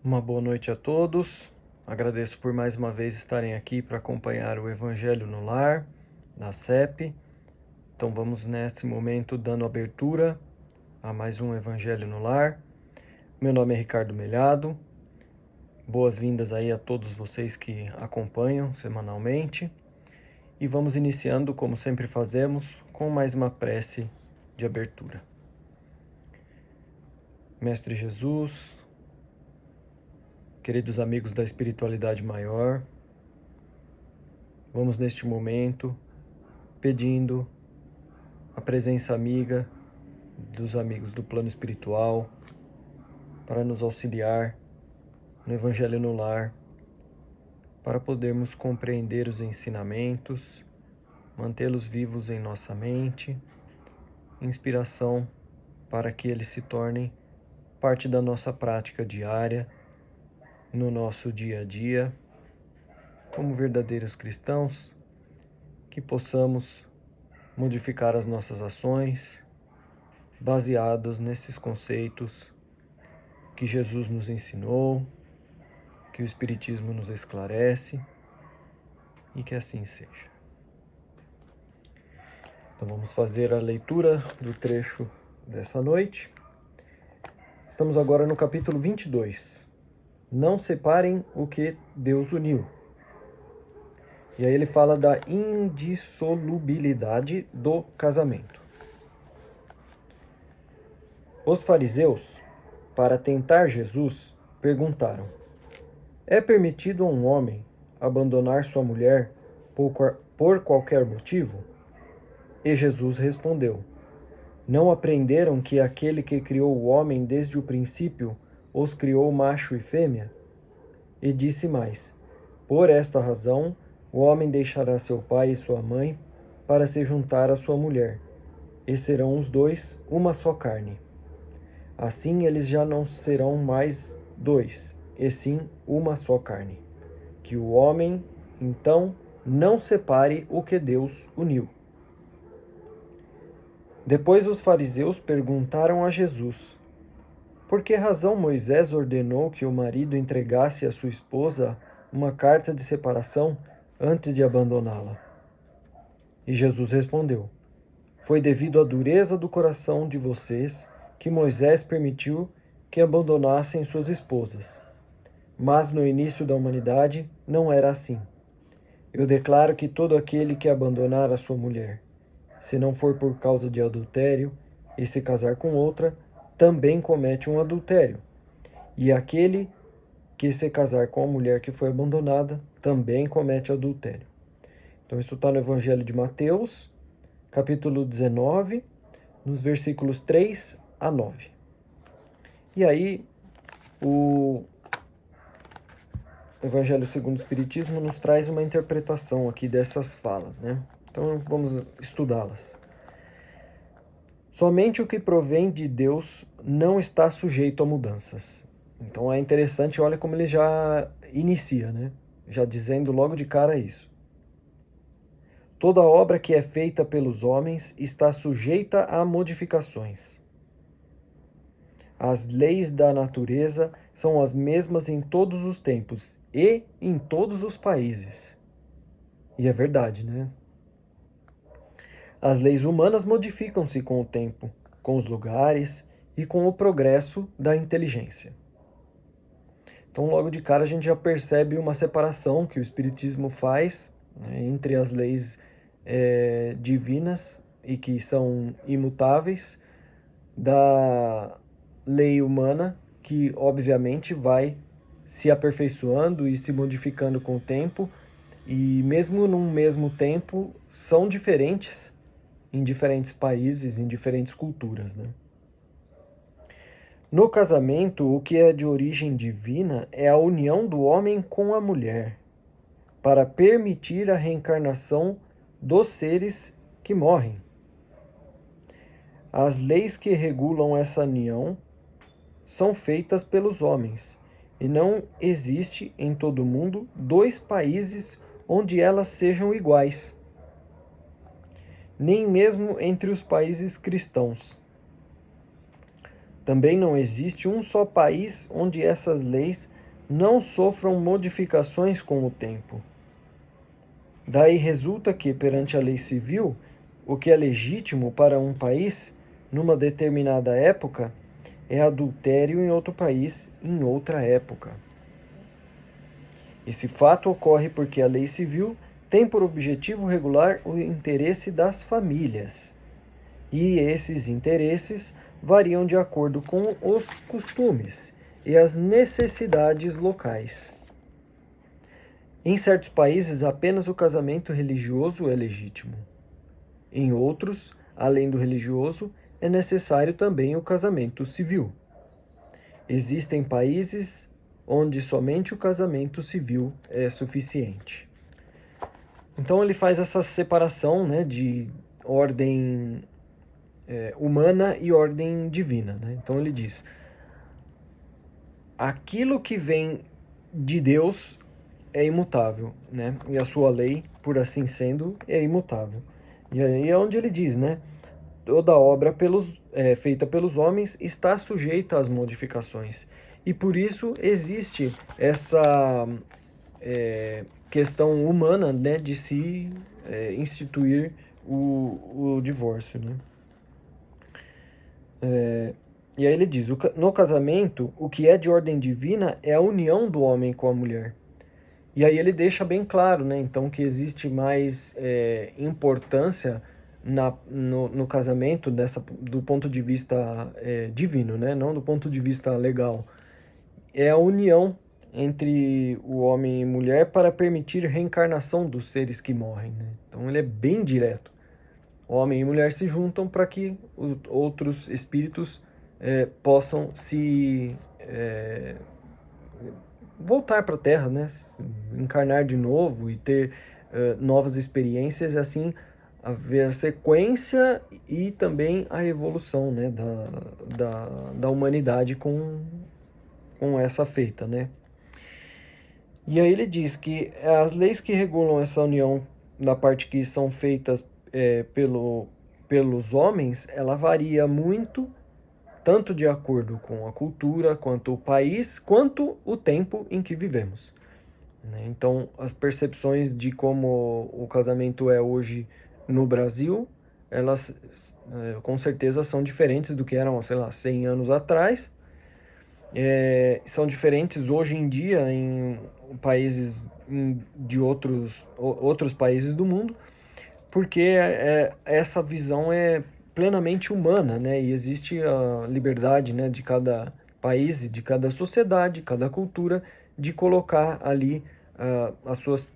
Uma boa noite a todos. Agradeço por mais uma vez estarem aqui para acompanhar o Evangelho no Lar, da CEP. Então vamos nesse momento dando abertura a mais um Evangelho no Lar. Meu nome é Ricardo Melhado. Boas-vindas aí a todos vocês que acompanham semanalmente. E vamos iniciando, como sempre fazemos, com mais uma prece de abertura. Mestre Jesus, queridos amigos da espiritualidade maior, vamos neste momento pedindo a presença amiga dos amigos do plano espiritual para nos auxiliar no Evangelho no Lar, para podermos compreender os ensinamentos, mantê-los vivos em nossa mente, inspiração para que eles se tornem parte da nossa prática diária, no nosso dia a dia, como verdadeiros cristãos, que possamos modificar as nossas ações baseados nesses conceitos que Jesus nos ensinou, que o Espiritismo nos esclarece, e que assim seja. Então vamos fazer a leitura do trecho dessa noite. Estamos agora no capítulo 22. Não separem o que Deus uniu. E aí ele fala da indissolubilidade do casamento. Os fariseus, para tentar Jesus, perguntaram: é permitido a um homem abandonar sua mulher por qualquer motivo? E Jesus respondeu: não aprenderam que aquele que criou o homem desde o princípio os criou macho e fêmea? E disse mais: por esta razão, o homem deixará seu pai e sua mãe para se juntar à sua mulher, e serão os dois uma só carne. Assim eles já não serão mais dois, e sim uma só carne. Que o homem, então, não separe o que Deus uniu. Depois os fariseus perguntaram a Jesus: por que razão Moisés ordenou que o marido entregasse à sua esposa uma carta de separação antes de abandoná-la? E Jesus respondeu: foi devido à dureza do coração de vocês que Moisés permitiu que abandonassem suas esposas. Mas no início da humanidade não era assim. Eu declaro que todo aquele que abandonar a sua mulher, se não for por causa de adultério, e se casar com outra, também comete um adultério. E aquele que se casar com a mulher que foi abandonada, também comete adultério. Então isso está no Evangelho de Mateus, capítulo 19, nos versículos 3 a 9. E aí, o Evangelho segundo o Espiritismo nos traz uma interpretação aqui dessas falas, né? Então vamos estudá-las. Somente o que provém de Deus não está sujeito a mudanças. Então é interessante, olha como ele já inicia, né? Já dizendo logo de cara isso. Toda obra que é feita pelos homens está sujeita a modificações. As leis da natureza são as mesmas em todos os tempos e em todos os países. E é verdade, né? As leis humanas modificam-se com o tempo, com os lugares e com o progresso da inteligência. Então, logo de cara, a gente já percebe uma separação que o Espiritismo faz, né, entre as leis divinas e que são imutáveis, da lei humana, que obviamente vai se aperfeiçoando e se modificando com o tempo, e mesmo num mesmo tempo são diferentes em diferentes países, em diferentes culturas, né? No casamento, o que é de origem divina é a união do homem com a mulher, para permitir a reencarnação dos seres que morrem. As leis que regulam essa união são feitas pelos homens, e não existe em todo o mundo dois países onde elas sejam iguais, nem mesmo entre os países cristãos. Também não existe um só país onde essas leis não sofram modificações com o tempo. Daí resulta que, perante a lei civil, o que é legítimo para um país, numa determinada época, é adultério em outro país, em outra época. Esse fato ocorre porque a lei civil tem por objetivo regular o interesse das famílias. E esses interesses variam de acordo com os costumes e as necessidades locais. Em certos países, apenas o casamento religioso é legítimo. Em outros, além do religioso, é necessário também o casamento civil. Existem países onde somente o casamento civil é suficiente. Então ele faz essa separação, né, de ordem humana e ordem divina, né? Então ele diz: aquilo que vem de Deus é imutável, né? E a sua lei, por assim sendo, é imutável. E aí é onde ele diz, né? Toda obra feita pelos homens está sujeita às modificações. E por isso existe essa questão humana, né, de se instituir o divórcio, né? E aí ele diz, no casamento, o que é de ordem divina é a união do homem com a mulher. E aí ele deixa bem claro, né, então, que existe mais importância no casamento do ponto de vista divino, né, não do ponto de vista legal. É a união entre o homem e mulher para permitir reencarnação dos seres que morrem, né? Então ele é bem direto. Homem e mulher se juntam para que os outros espíritos possam se voltar para a Terra, né? Encarnar de novo e ter novas experiências, e assim haver a sequência e também a evolução, né? da humanidade com essa feita, né? E aí ele diz que as leis que regulam essa união na parte que são feitas pelos homens, ela varia muito, tanto de acordo com a cultura, quanto o país, quanto o tempo em que vivemos, né? Então, as percepções de como o casamento é hoje no Brasil, elas com certeza são diferentes do que eram, sei lá, 100 anos atrás. São diferentes hoje em dia em países de outros países do mundo, porque essa visão é plenamente humana, né? E existe a liberdade, né, de cada país, de cada sociedade, cada cultura, de colocar ali as suas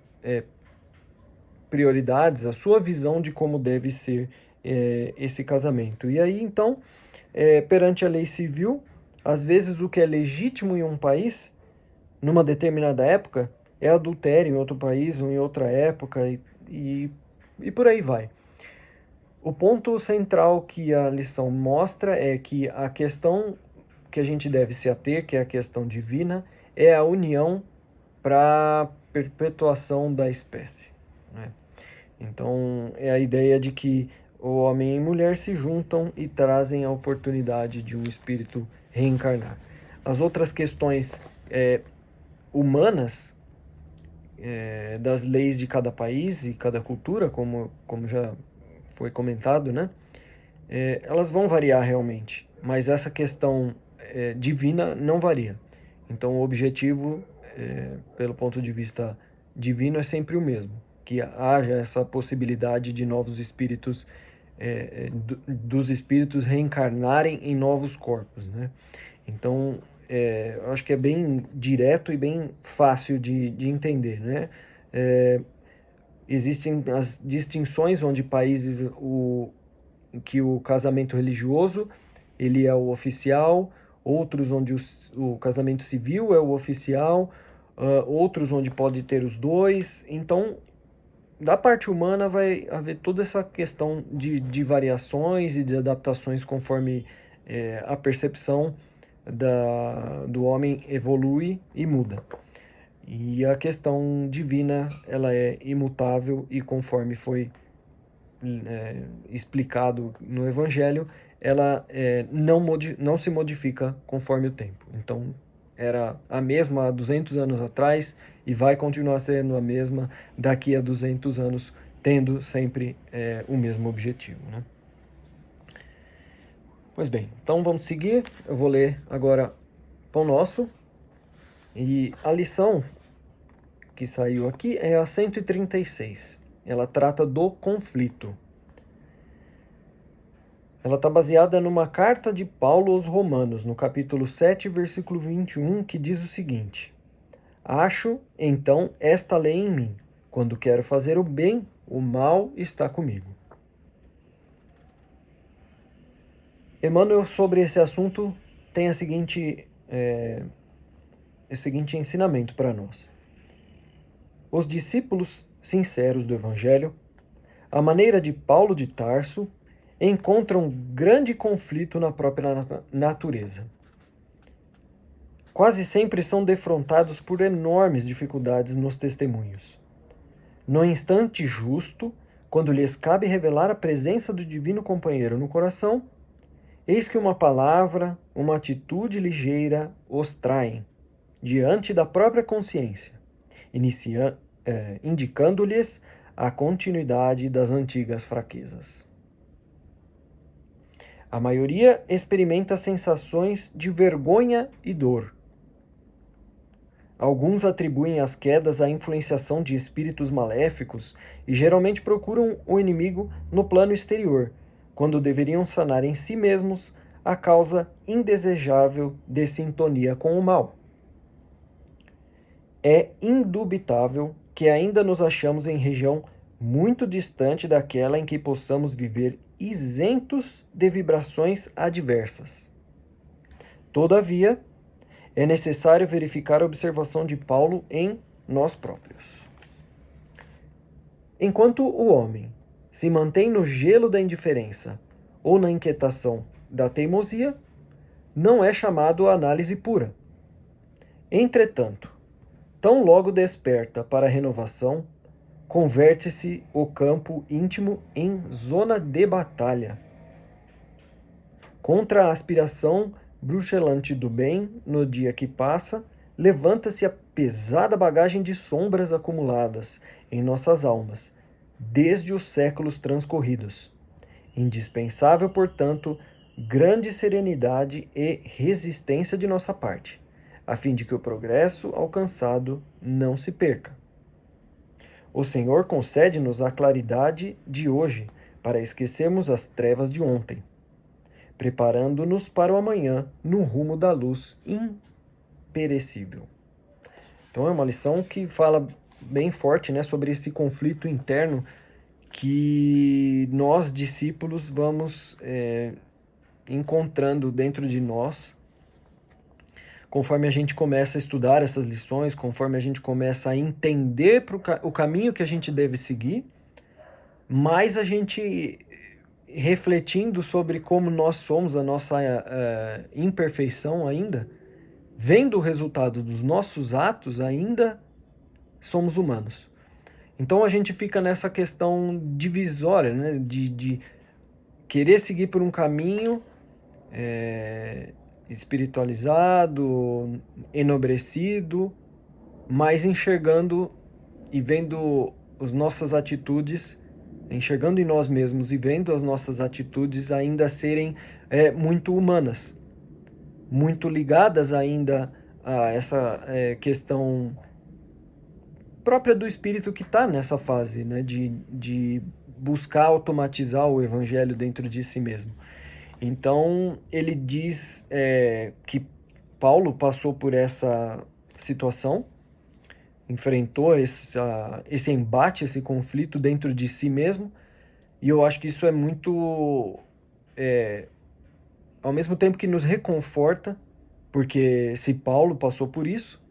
prioridades, a sua visão de como deve ser esse casamento. E aí, então, perante a lei civil, às vezes o que é legítimo em um país, numa determinada época, é adultério em outro país ou em outra época, e por aí vai. O ponto central que a lição mostra é que a questão que a gente deve se ater, que é a questão divina, é a união para perpetuação da espécie, né? Então, é a ideia de que o homem e mulher se juntam e trazem a oportunidade de um espírito reencarnar. As outras questões humanas, das leis de cada país e cada cultura, como já foi comentado, né? Elas vão variar realmente, mas essa questão divina não varia. Então, o objetivo, pelo ponto de vista divino, é sempre o mesmo, que haja essa possibilidade de novos espíritos, dos espíritos reencarnarem em novos corpos, né? Então, eu acho que é bem direto e bem fácil de entender, né? Existem as distinções onde países que o casamento religioso ele é o oficial, outros onde o casamento civil é o oficial, outros onde pode ter os dois. Então, da parte humana vai haver toda essa questão de variações e de adaptações conforme a percepção do homem evolui e muda. E a questão divina, ela é imutável e conforme foi explicado no Evangelho, ela não se modifica conforme o tempo. Então, era a mesma há 200 anos atrás e vai continuar sendo a mesma daqui a 200 anos, tendo sempre o mesmo objetivo, né? Pois bem, então vamos seguir. Eu vou ler agora Pão Nosso. E a lição que saiu aqui é a 136. Ela trata do conflito. Ela está baseada numa carta de Paulo aos Romanos, no capítulo 7, versículo 21, que diz o seguinte: Acho, então, esta lei em mim. Quando quero fazer o bem, o mal está comigo. Emmanuel, sobre esse assunto, tem o seguinte ensinamento para nós. Os discípulos sinceros do Evangelho, à maneira de Paulo de Tarso, encontram grande conflito na própria natureza. Quase sempre são defrontados por enormes dificuldades nos testemunhos. No instante justo, quando lhes cabe revelar a presença do divino companheiro no coração, eis que uma palavra, uma atitude ligeira os traem, diante da própria consciência, indicando-lhes a continuidade das antigas fraquezas. A maioria experimenta sensações de vergonha e dor. Alguns atribuem as quedas à influenciação de espíritos maléficos e geralmente procuram o inimigo no plano exterior, quando deveriam sanar em si mesmos a causa indesejável de sintonia com o mal. É indubitável que ainda nos achamos em região muito distante daquela em que possamos viver isentos de vibrações adversas. Todavia, é necessário verificar a observação de Paulo em nós próprios. Enquanto o homem se mantém no gelo da indiferença ou na inquietação da teimosia, não é chamado a análise pura. Entretanto, tão logo desperta para a renovação, converte-se o campo íntimo em zona de batalha. Contra a aspiração bruxelante do bem, no dia que passa, levanta-se a pesada bagagem de sombras acumuladas em nossas almas, desde os séculos transcorridos. Indispensável, portanto, grande serenidade e resistência de nossa parte, a fim de que o progresso alcançado não se perca. O Senhor concede-nos a claridade de hoje para esquecermos as trevas de ontem, preparando-nos para o amanhã no rumo da luz imperecível. Então é uma lição que fala bem forte, né, sobre esse conflito interno que nós, discípulos, vamos encontrando dentro de nós, conforme a gente começa a estudar essas lições, conforme a gente começa a entender o caminho que a gente deve seguir, mais a gente, refletindo sobre como nós somos, a nossa imperfeição ainda, vendo o resultado dos nossos atos, ainda somos humanos. Então a gente fica nessa questão divisória, né, de querer seguir por um caminho espiritualizado, enobrecido, mas enxergando e vendo as nossas atitudes, enxergando em nós mesmos e vendo as nossas atitudes ainda serem muito humanas, muito ligadas ainda a essa questão própria do espírito que está nessa fase, né, de buscar automatizar o evangelho dentro de si mesmo. Então, ele diz que Paulo passou por essa situação, enfrentou esse embate, esse conflito dentro de si mesmo, e eu acho que isso é muito, ao mesmo tempo que nos reconforta, porque se Paulo passou por isso,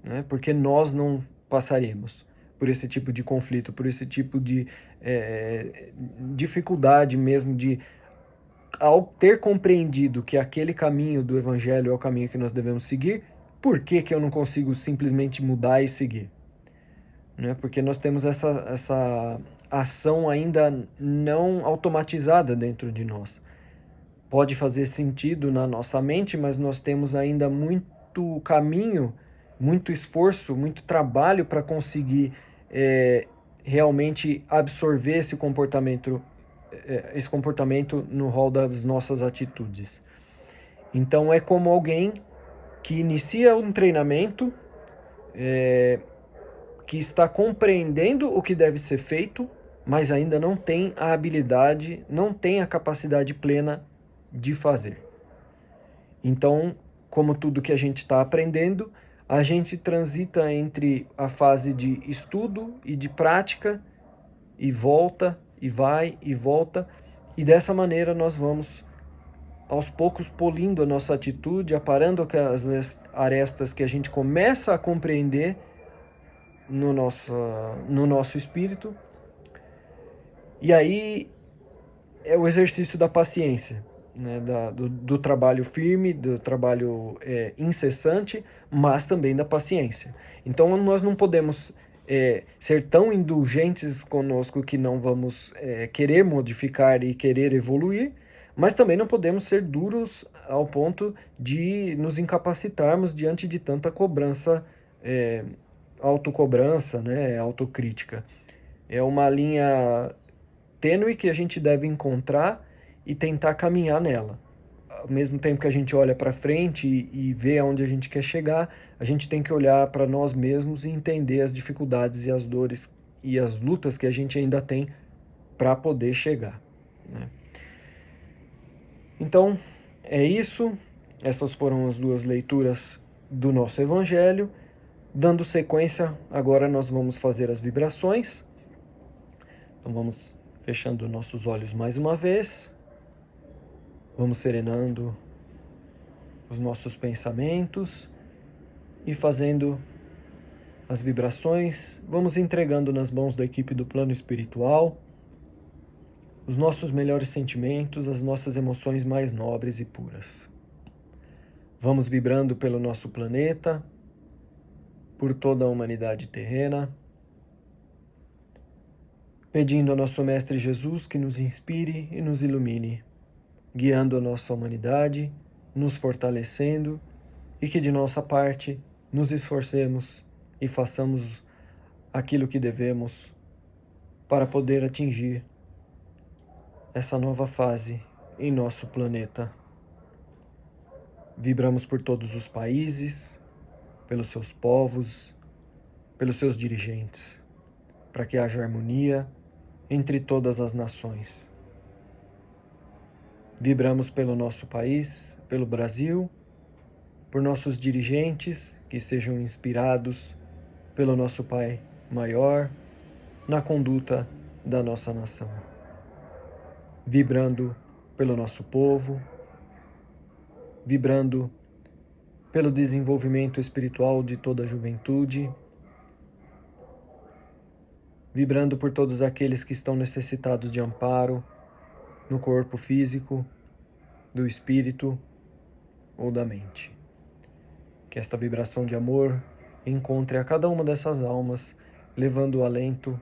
né, porque nós não passaremos por esse tipo de conflito, por esse tipo de dificuldade mesmo de, ao ter compreendido que aquele caminho do evangelho é o caminho que nós devemos seguir, por que que eu não consigo simplesmente mudar e seguir? Né? Porque nós temos essa ação ainda não automatizada dentro de nós. pode fazer sentido na nossa mente, mas nós temos ainda muito caminho, muito esforço, muito trabalho para conseguir realmente absorver esse comportamento no rol das nossas atitudes. Então é como alguém que inicia um treinamento, que está compreendendo o que deve ser feito, mas ainda não tem a habilidade, não tem a capacidade plena de fazer. Então, como tudo que a gente está aprendendo, a gente transita entre a fase de estudo e de prática, e volta, e vai, e volta, e dessa maneira nós vamos aos poucos polindo a nossa atitude, aparando aquelas arestas que a gente começa a compreender no nosso espírito. E aí é o exercício da paciência, né? do trabalho firme, do trabalho incessante, mas também da paciência. Então nós não podemos ser tão indulgentes conosco que não vamos querer modificar e querer evoluir, mas também não podemos ser duros ao ponto de nos incapacitarmos diante de tanta cobrança, autocobrança, né, autocrítica. É uma linha tênue que a gente deve encontrar e tentar caminhar nela. Ao mesmo tempo que a gente olha para frente e vê aonde a gente quer chegar, a gente tem que olhar para nós mesmos e entender as dificuldades e as dores e as lutas que a gente ainda tem para poder chegar, né? Então, é isso. Essas foram as duas leituras do nosso Evangelho. Dando sequência, agora nós vamos fazer as vibrações. Então vamos fechando nossos olhos mais uma vez. Vamos serenando os nossos pensamentos e fazendo as vibrações. Vamos entregando nas mãos da equipe do plano espiritual os nossos melhores sentimentos, as nossas emoções mais nobres e puras. Vamos vibrando pelo nosso planeta, por toda a humanidade terrena, pedindo ao nosso Mestre Jesus que nos inspire e nos ilumine, guiando a nossa humanidade, nos fortalecendo e que de nossa parte nos esforcemos e façamos aquilo que devemos para poder atingir essa nova fase em nosso planeta. Vibramos por todos os países, pelos seus povos, pelos seus dirigentes, para que haja harmonia entre todas as nações. Vibramos pelo nosso país, pelo Brasil, por nossos dirigentes que sejam inspirados pelo nosso Pai Maior na conduta da nossa nação. Vibrando pelo nosso povo, vibrando pelo desenvolvimento espiritual de toda a juventude, vibrando por todos aqueles que estão necessitados de amparo no corpo físico, do espírito ou da mente. Que esta vibração de amor encontre a cada uma dessas almas, levando o alento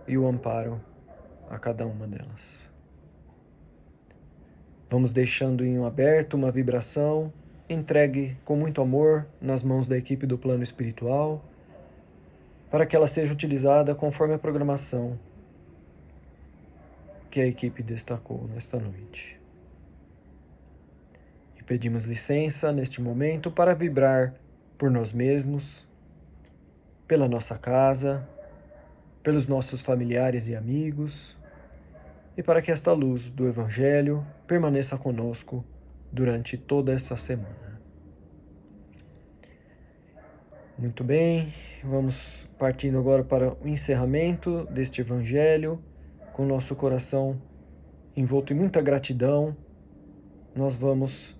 e o amparo a cada uma delas. Vamos deixando em aberto uma vibração entregue com muito amor nas mãos da equipe do plano espiritual, para que ela seja utilizada conforme a programação que a equipe destacou nesta noite. E pedimos licença neste momento para vibrar por nós mesmos, pela nossa casa, pelos nossos familiares e amigos, e para que esta luz do Evangelho permaneça conosco durante toda essa semana. Muito bem, vamos partindo agora para o encerramento deste Evangelho, com nosso coração envolto em muita gratidão. Nós vamos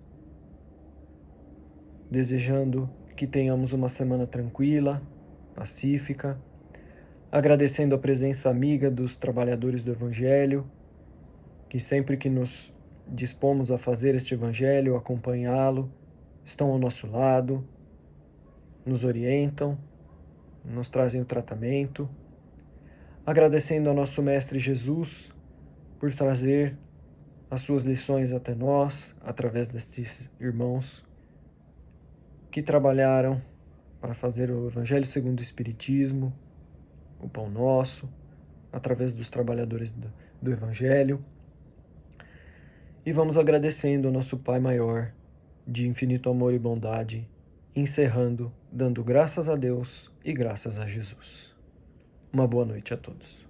desejando que tenhamos uma semana tranquila, pacífica, agradecendo a presença amiga dos trabalhadores do Evangelho, que sempre que nos dispomos a fazer este Evangelho, acompanhá-lo, estão ao nosso lado, nos orientam, nos trazem o tratamento. Agradecendo ao nosso Mestre Jesus por trazer as suas lições até nós, através destes irmãos que trabalharam para fazer o Evangelho segundo o Espiritismo, o Pão Nosso, através dos trabalhadores do Evangelho. E vamos agradecendo ao nosso Pai Maior, de infinito amor e bondade, encerrando, dando graças a Deus e graças a Jesus. Uma boa noite a todos.